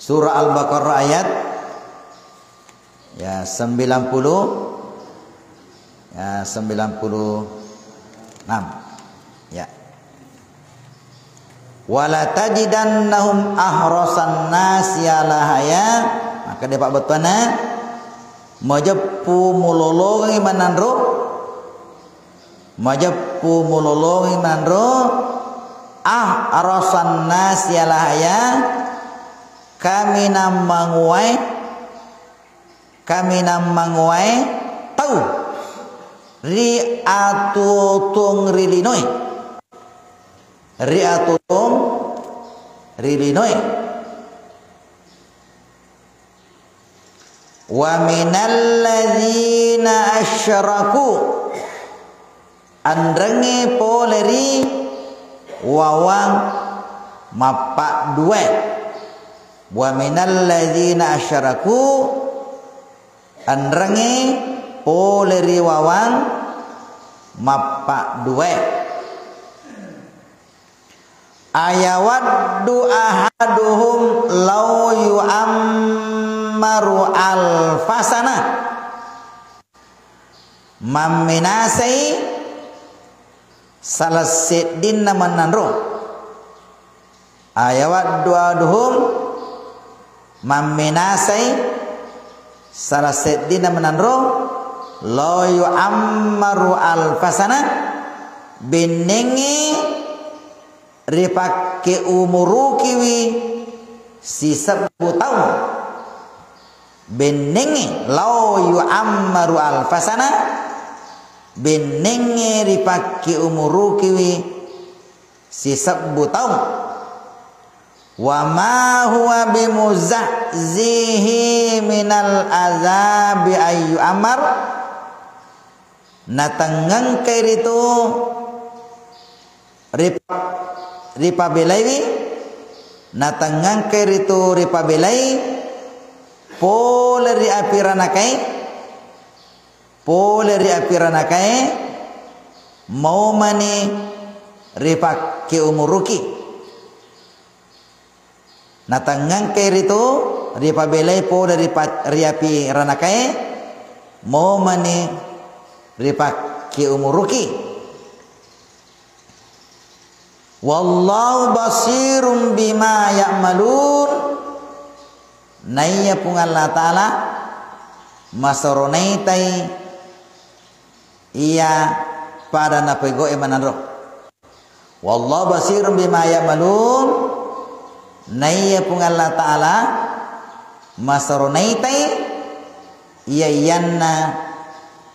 Surah Al-Baqarah ayat ya 90 ya 96 ya. Wala tajidannahum ahrasan nasi ala haya, maka dia pak betulna majepu mulolongi manandro, majepu mulolongi manandro ahrasan nasi ala haya, kami nam manguai tahu ri'atutung rilinoi wa minal ladzina asyraku andrengi poleri wawang mapak dua wa minal ladzina asyraku andrengi poleri wawang mapak dua ayawaddu ahaduhum law yu'ammaru alfasana mamminasai salasidin namanandro ayawaddu ahaduhum mamminasai salasidin namanandro law yu'ammaru alfasana biningi ripake umuru kiwi si 10 tahun benenge lau yu'ammaru alfasana benenge ripake umuru kiwi si 10 tahun wa ma huwa bimuzahzihi minal azabi ayyu amar natangang kairitu ripa belai natangang keritu ripa belai poleri apiranakai mau mani ripa ke umuruki natangang keritu ripa belai poleri riapi ranakai mau mani ripa ke umuruki. Wallahu basirum bima ya'malun. Naya pung Allah Ta'ala masoronaitai iya pada napego emanandro. Wallahu basirum bima ya'malun. Naya pung Allah Ta'ala masoronaitai iya iyanna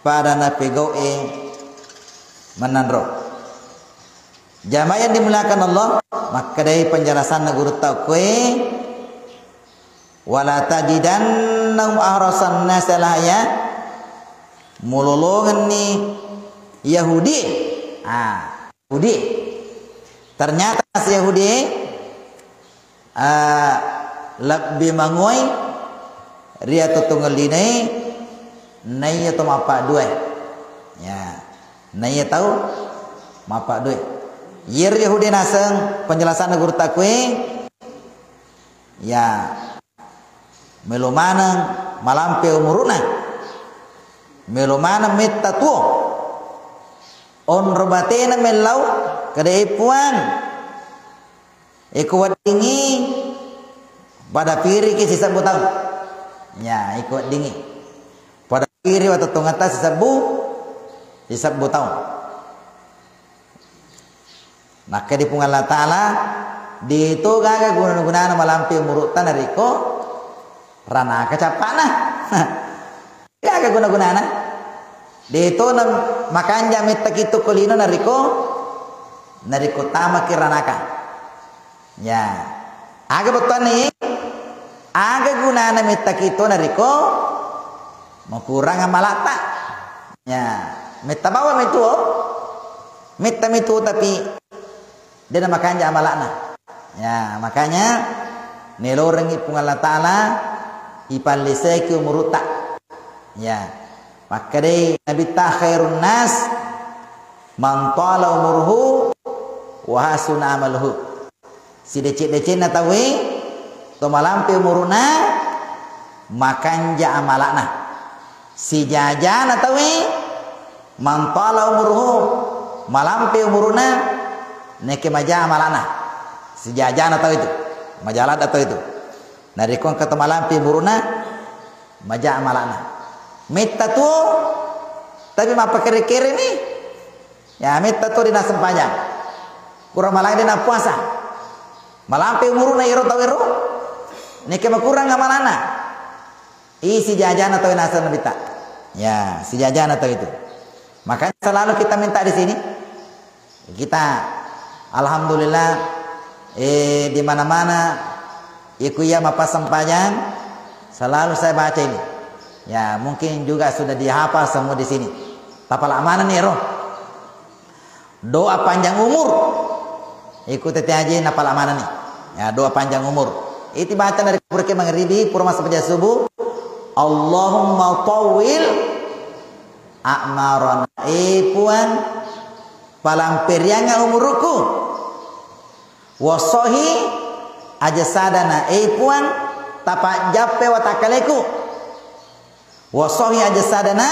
pada napego emanandro. Jamaah yang dimuliakan Allah, maka dari penjelasan guru takwe wala tajidannahum ahrasan nas alaya mulolongan ni Yahudi. Yahudi. Ternyata si Yahudi lebih manguai ria tutunggal dinai naya to mapak dua. Ya, naya tahu mapak dua. Yer Yahudi naseng penjelasan guru takwe ya melumana malampe umuruna melumana mettatu on robatena melau kadai puan ikuat dingi pada piri ki sisa butang ya ikuat dingi pada piri atau tongata sisa butang. Maka di pungal Allah Ta'ala di itu gaga guna-guna malampi murutan riko rana kecapana gaga guna-guna di itu makanya mitta kitu kulino nariko tama kiranaka ya aga betul nih aga guna mitta kitu nariko makurang amalata ya mitta bawa mitu tapi dia makanya amalakna. Ya, makanya nelorengi pung Allah Ta'ala ipaliseki umuruta. Ya. Maka deh Nabi ta khairun nas man tala umurhu wa hasuna amaluhu. Si decik-decik na tawi to malampi umuruna makanja amalana si jajan atawi mantala umurhu malampi umuruna neke maja amalana si jajan atau itu majalat atau itu narikon kata malampi umuruna maja amalana mita tu tapi mapa kere-kere nih ya mita tu dina sempanyang kurang malang dina puasa malampi umuruna iro tawiro neke makurang amalana isi jajan atau nasa nabita ya si jajan atau itu makanya selalu kita minta di sini kita alhamdulillah di mana-mana ikuya mapa sempanyang selalu saya baca ini ya mungkin juga sudah dihafal semua di sini tapal amanah nih roh doa panjang umur ikut aja napal amanah nih ya doa panjang umur itu baca dari pergi maghribi purma sampai subuh Allahumma tawil a'marana puan palampirianga umurku wasohi ajasadana puan tapak jape watakaleku wasohi ajasadana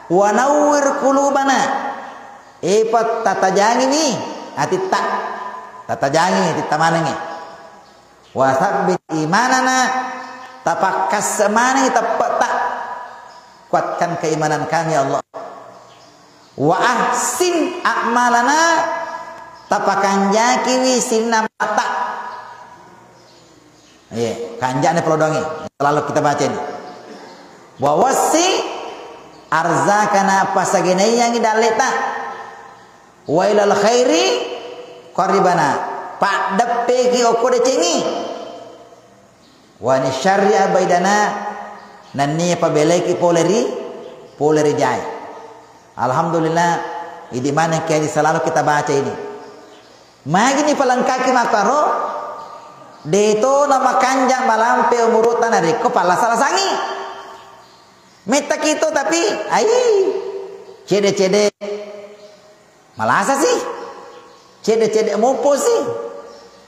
wa nawwir qulubana pat tatajangi ni ati tak tatajangi ti tamanangi wa tsabbit imanana tapak kasemani tapak tak kuatkan keimanan kami Allah wa ahsin a'malana tapak kanja kiwi sinna mata iya kanjane pelodongi selalu kita baca ini wa wasi arzakana pasagene yang idaleta wa ilal khairi qaribana pak depe ki okode cengi wa ni syarri abaidana nanni pabeleki poleri jai alhamdulillah idi mana kiai selalu kita baca ini magini palangkaki makaro deto nama kanjang malampe umurutan hari kepala salah sangi meta gitu tapi ai cede malasa sih cede mopo sih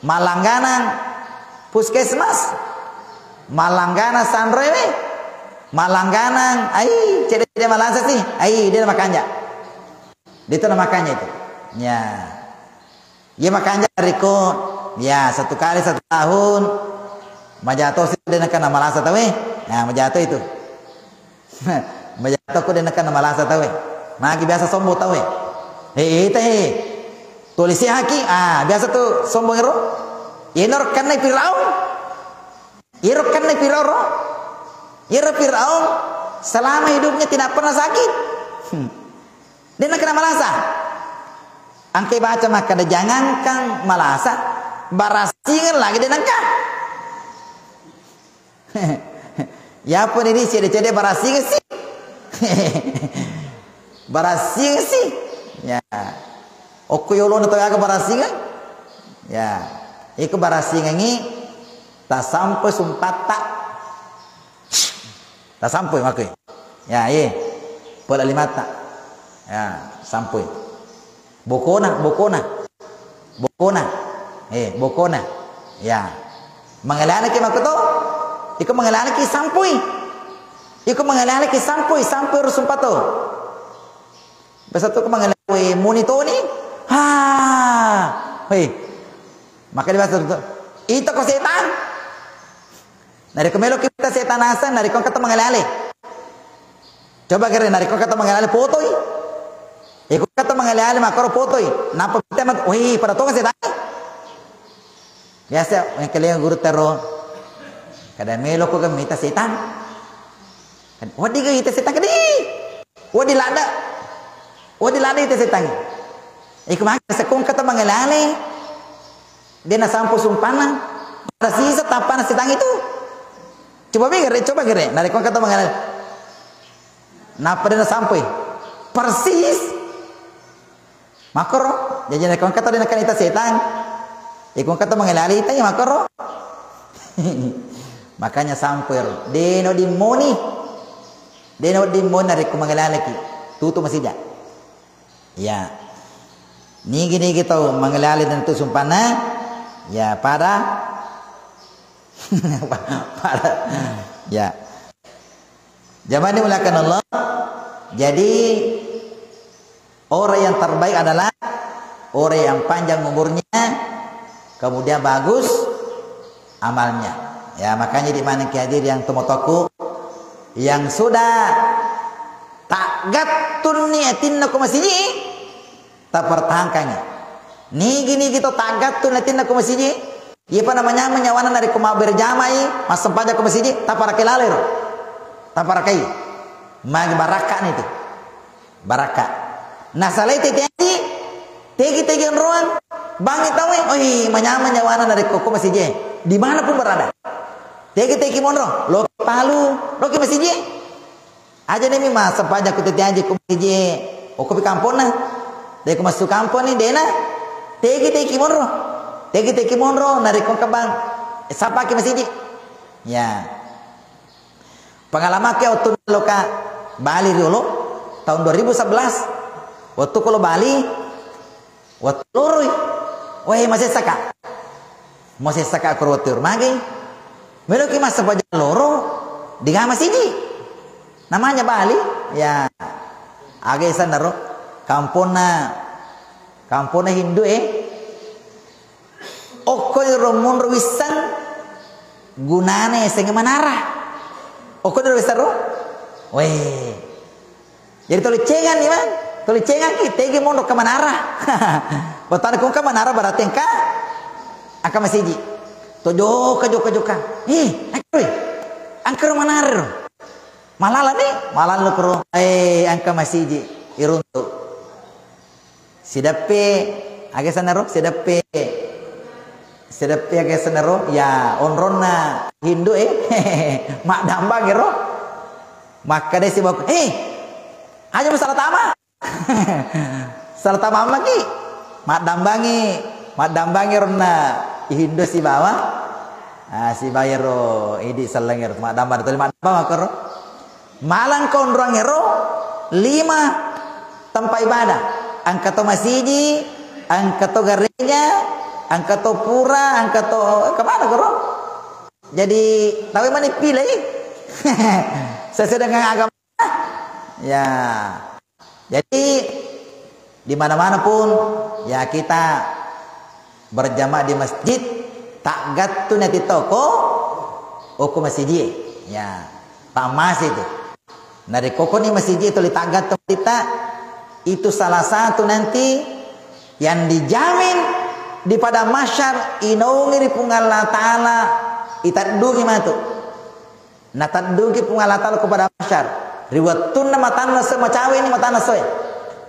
malangganan puskesmas malanggana sanrewe malangganan ai cede malasa sih ai dia makanya itu makanya itu ya makanya riko ya 1 kali 1 tahun majato sih dia nak malasa tahu ya majato itu majato ko dia nak malasa tahu magi biasa sombong tahu tulisi haki biasa tuh sombong ero inor kan Firaun selama hidupnya tidak pernah sakit dia nak kena malasa angkai baca maka ada jangankan malasa barasingan lagi dia nangka ya pun ini cede barasingan sih barasingan sih ya oku yolo atau aga barasingan ya iku barasingan ini tak sampai sumpata tak sampai makai ya pola 5 tak ya sampai bokona ya mengalana ki makoto iku mengalana ki sampui harus sumpato besatu ko mengalana monitoni maka dibahas itu ko setan nari kemelo kita setan asan nari kon kata mengalale coba kira nari kon kata mengalale potoi ikut kata mengalale makaro potoi napa kita mat pada to setan biasa yang kalian guru tero kada melo ko gamita setan wadi ga ita setan kadi wadi lada ita setan ikut mak sekon kata mengalale dia na sampo sumpana pada sisa tapan setan itu coba gere dari kon kata mengalale napa dia na sampai persis makro jadi kon kata dia na kanita setan ikon kata mengalale ita ya makro makanya sampai deno dimoni dari ko mengalale ki tutu masih ya ni gini kita mengalale dan tu sumpana ya pada Ya. Jamaah dimuliakan Allah. Jadi orang yang terbaik adalah orang yang panjang umurnya, kemudian bagus amalnya. Ya, makanya di mana hadir yang tumotoku yang sudah tagatun niatin aku masih tak pertahankannya. Nih gini gitu tagatun niatin aku masih iya apa namanya menyawanan dari kuma berjamai mas sempaja aku masih tak parakai lalir. Tak parakai. Magi baraka nih tuh. Baraka. Nah salah itu tegi ruang bangi tahu menyawanan dari aku masih di mana pun berada. Tegi monro lo palu lo ke masih aja nih mas sempaja aku teti aja aku masih aku di kampung nah dari aku masuk kampung nih dena tegi monro narik kong kebang siapa ke masih ya pengalaman ke waktu loka Bali dulu tahun 2011 waktu kalau Bali waktu loroi wah masih saka kurwatir magi meloki mas sepanjang loro di masih namanya Bali ya agak sanaro kampuna Hindu okoy romun ruwisan gunane sing manara okoy ruwisan ro weh jadi tolicengan nih man tolicengan kita ge mondok ke manara botan ku ke manara berarti ka aka masiji tojo joka angker manara malala nih malala lu kero angka masiji iruntu sidape age sanaro sidape age sanaro ya onrona Hindu mak damba gero maka deh si bok aja masalah tama salah tama lagi mak dambangi rona Hindu si bawah si bayaro idi salangir mak damba itu mak damba makro malang kondrong hero 5 tempat ibadah angkato masjid angkato gereja angkato pura angkato kemana koro jadi tahu mana pilih sesuai dengan agama ya jadi di mana-mana pun ya kita berjamaah di masjid tak gatun di toko oku masjid ya tak masih itu nah di koko nih masjid itu ditagat kita itu salah satu nanti yang dijamin di pada masyar inaungi di pungal ta'ala itadungi matu nah tadungi pungal ta'ala kepada masyar riwatun na matana se macawe ni matana se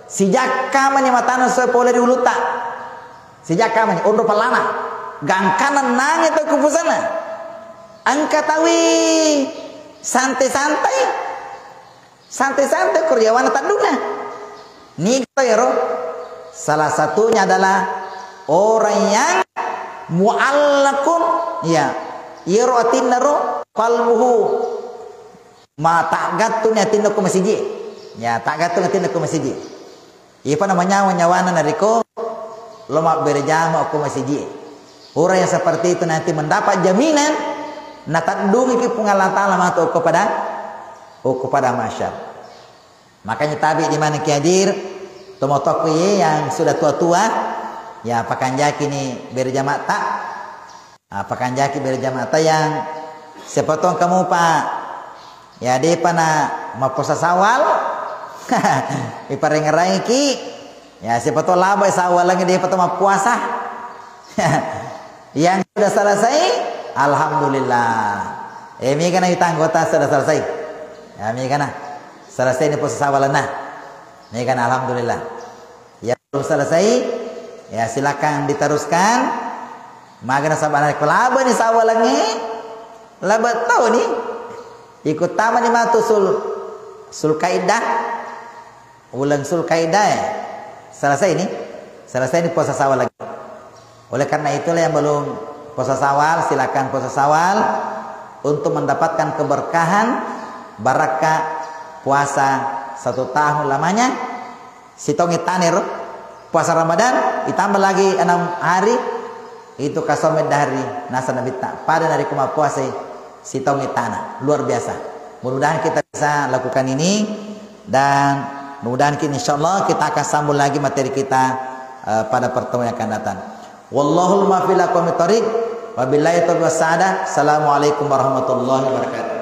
si jakka manya matana se pole di uluta si jakka manya ondo palana gangkanan nang itu kupusana angkatawi santai-santai kuryawana taduna ni ya salah satunya adalah orang yang mu'allakun ya yero atinaro qalbuhu ma tagatun yatin ku masjid ya tagatun yatin ku masjid apa namanya wanyawana nariko loma berjama ku masjid orang yang seperti itu nanti mendapat jaminan natadungi ki pungalan ta'ala atau kepada masyar makanya tabi di mana kiadir tomotoku yang sudah tua-tua ya pakanjaki nih berjamaah tak pakanjaki berjamaah tak yang sepotong kamu pak ya dia pana maposa sawal iparengerai ki ya sepotong laba sawal lagi dia potong puasa yang sudah selesai alhamdulillah mi kana kita anggota sudah selesai ya mi kana selesai ini puasa sawal nah mi kana alhamdulillah ya belum selesai ya silakan diteruskan magana sabana kelaba ni sawal lagi laba tahu nih ikut taman ni matu sul kaidah ulang sul kaidah selesai ini puasa sawal lagi oleh karena itulah yang belum puasa sawal silakan puasa sawal untuk mendapatkan keberkahan barakah puasa 1 tahun lamanya sitongi tanir puasa Ramadan ditambah lagi 6 hari itu kasomed dari nasa nabi tak pada dari kuma puasa si tongi tanah luar biasa. Mudah-mudahan kita bisa lakukan ini dan mudah-mudahan insyaallah kita akan sambung lagi materi kita pada pertemuan yang akan datang. Wallahul muwaffiq ila aqwamit thoriq. Wabillahi taufiq was sadah. Assalamualaikum warahmatullahi wabarakatuh.